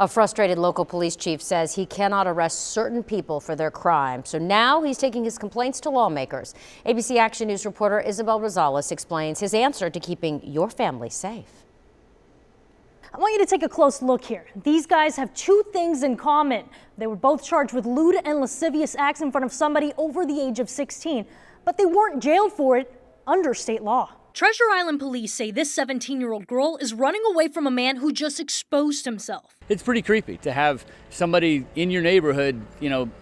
A frustrated local police chief says he cannot arrest certain people for their crime. So now he's taking his complaints to lawmakers. ABC Action News reporter Isabel Rosales explains his answer to keeping your family safe. I want you to take a close look here. These guys have two things in common. They were both charged with lewd and lascivious acts in front of somebody over the age of 16, but they weren't jailed for it under state law. Treasure Island police say this 17-year-old girl is running away from a man who just exposed himself. It's pretty creepy to have somebody in your neighborhood,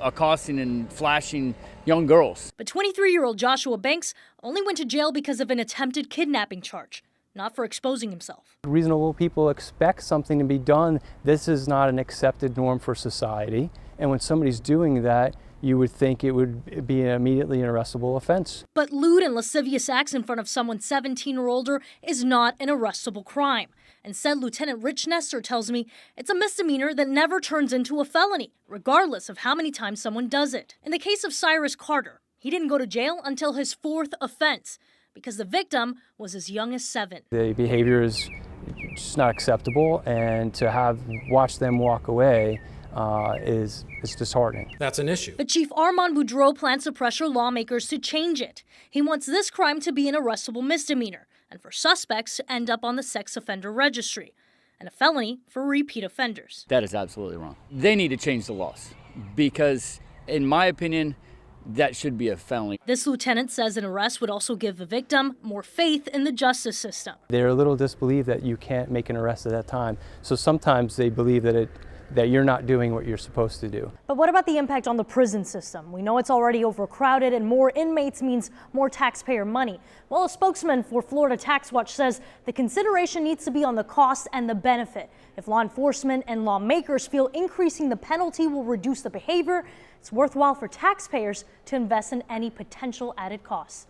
accosting and flashing young girls. But 23-year-old Joshua Banks only went to jail because of an attempted kidnapping charge, not for exposing himself. Reasonable people expect something to be done. This is not an accepted norm for society. And when somebody's doing that, you would think it would be immediately an arrestable offense. But lewd and lascivious acts in front of someone 17 or older is not an arrestable crime. And said Lieutenant Rich Nestor tells me it's a misdemeanor that never turns into a felony, regardless of how many times someone does it. In the case of Cyrus Carter, he didn't go to jail until his fourth offense because the victim was as young as 7. The behavior is just not acceptable, and to watch them walk away is disheartening. That's an issue. But Chief Armand Boudreau plans to pressure lawmakers to change it. He wants this crime to be an arrestable misdemeanor and for suspects to end up on the sex offender registry and a felony for repeat offenders. That is absolutely wrong. They need to change the laws because, in my opinion, that should be a felony. This lieutenant says an arrest would also give the victim more faith in the justice system. They're a little disbelieved that you can't make an arrest at that time. So sometimes they believe that you're not doing what you're supposed to do. But what about the impact on the prison system? We know it's already overcrowded and more inmates means more taxpayer money. Well, a spokesman for Florida Tax Watch says the consideration needs to be on the cost and the benefit. If law enforcement and lawmakers feel increasing the penalty will reduce the behavior, it's worthwhile for taxpayers to invest in any potential added costs.